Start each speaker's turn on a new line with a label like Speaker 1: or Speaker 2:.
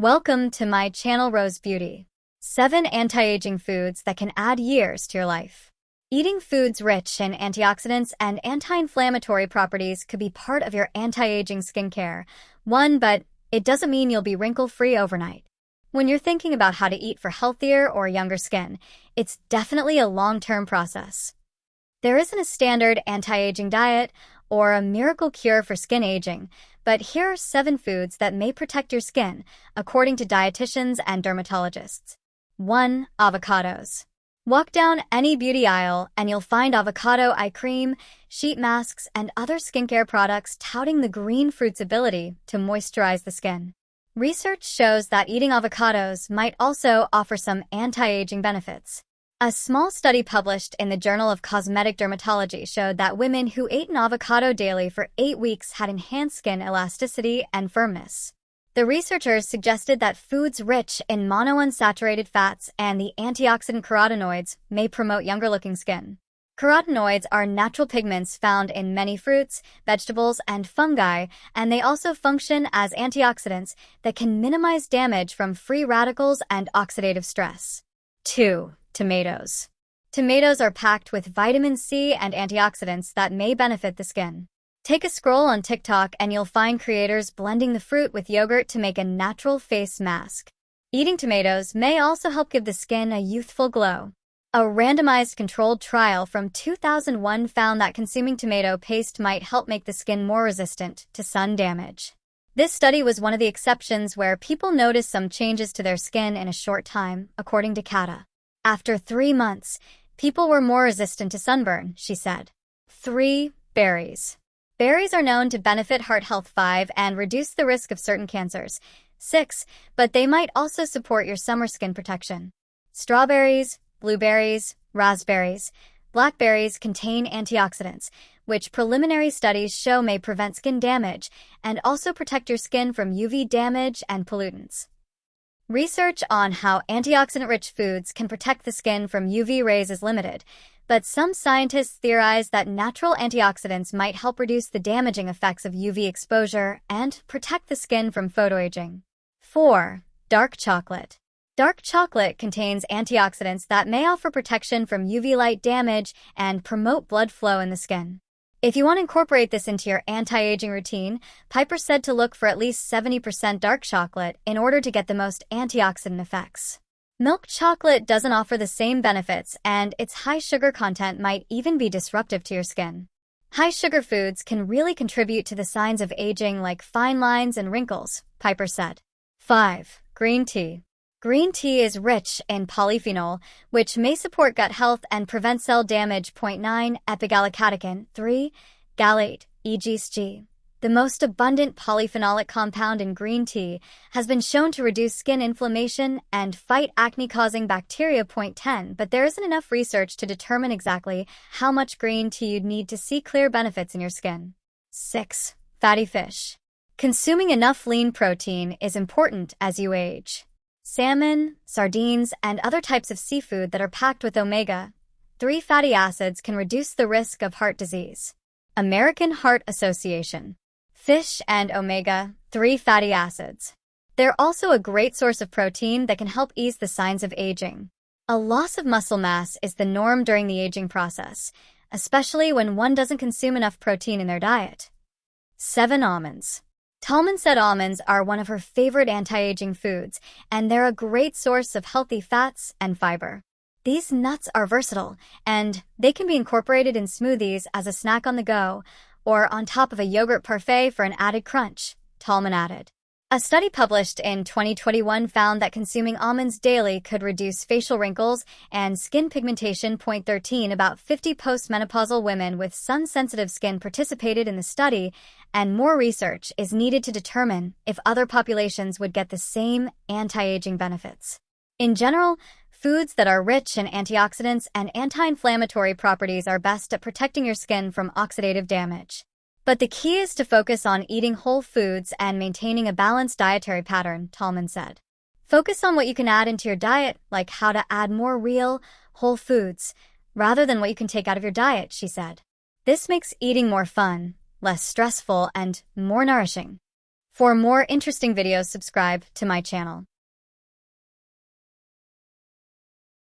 Speaker 1: Welcome to my channel Rose Beauty. 7 anti-aging foods that can add years to your life. Eating foods rich in antioxidants and anti-inflammatory properties could be part of your anti-aging skincare. But it doesn't mean you'll be wrinkle-free overnight. When you're thinking about how to eat for healthier or younger skin, it's definitely a long-term process. There isn't a standard anti-aging diet or a miracle cure for skin aging, but here are 7 foods that may protect your skin, according to dietitians and dermatologists. 1. Avocados. Walk down any beauty aisle and you'll find avocado eye cream, sheet masks, and other skincare products touting the green fruit's ability to moisturize the skin. Research shows that eating avocados might also offer some anti-aging benefits. A small study published in the Journal of Cosmetic Dermatology showed that women who ate an avocado daily for 8 weeks had enhanced skin elasticity and firmness. The researchers suggested that foods rich in monounsaturated fats and the antioxidant carotenoids may promote younger-looking skin. Carotenoids are natural pigments found in many fruits, vegetables, and fungi, and they also function as antioxidants that can minimize damage from free radicals and oxidative stress. 2. Tomatoes. Tomatoes are packed with vitamin C and antioxidants that may benefit the skin. Take a scroll on TikTok and you'll find creators blending the fruit with yogurt to make a natural face mask. Eating tomatoes may also help give the skin a youthful glow. A randomized controlled trial from 2001 found that consuming tomato paste might help make the skin more resistant to sun damage. This study was one of the exceptions where people noticed some changes to their skin in a short time, according to Kata. After 3 months, people were more resistant to sunburn, she said. 3. Berries. Berries are known to benefit heart health. 5. And reduce the risk of certain cancers. 6. But they might also support your summer skin protection. Strawberries, blueberries, raspberries, blackberries contain antioxidants, which preliminary studies show may prevent skin damage and also protect your skin from UV damage and pollutants. Research on how antioxidant-rich foods can protect the skin from UV rays is limited, but some scientists theorize that natural antioxidants might help reduce the damaging effects of UV exposure and protect the skin from photoaging. 4. Dark chocolate. Dark chocolate contains antioxidants that may offer protection from UV light damage and promote blood flow in the skin. If you want to incorporate this into your anti-aging routine, Piper said to look for at least 70% dark chocolate in order to get the most antioxidant effects. Milk chocolate doesn't offer the same benefits, and its high sugar content might even be disruptive to your skin. High sugar foods can really contribute to the signs of aging like fine lines and wrinkles, Piper said. 5. Green tea. Green tea is rich in polyphenol, which may support gut health and prevent cell damage. 9. Epigallocatechin. 3. Gallate, EGSG. The most abundant polyphenolic compound in green tea has been shown to reduce skin inflammation and fight acne-causing bacteria. 10. But there isn't enough research to determine exactly how much green tea you'd need to see clear benefits in your skin. 6. Fatty fish. Consuming enough lean protein is important as you age. Salmon, sardines, and other types of seafood that are packed with omega-3 fatty acids can reduce the risk of heart disease. American Heart Association. Fish and omega-3 fatty acids. They're also a great source of protein that can help ease the signs of aging. A loss of muscle mass is the norm during the aging process, especially when one doesn't consume enough protein in their diet. 7. Almonds. Tallman said almonds are one of her favorite anti-aging foods, and they're a great source of healthy fats and fiber. These nuts are versatile, and they can be incorporated in smoothies as a snack on the go, or on top of a yogurt parfait for an added crunch, Tallman added. A study published in 2021 found that consuming almonds daily could reduce facial wrinkles and skin pigmentation. 13. About 50 postmenopausal women with sun-sensitive skin participated in the study, and more research is needed to determine if other populations would get the same anti-aging benefits. In general, foods that are rich in antioxidants and anti-inflammatory properties are best at protecting your skin from oxidative damage. But the key is to focus on eating whole foods and maintaining a balanced dietary pattern, Tallman said. Focus on what you can add into your diet, like how to add more real, whole foods, rather than what you can take out of your diet, she said. This makes eating more fun, less stressful, and more nourishing. For more interesting videos, subscribe to my channel.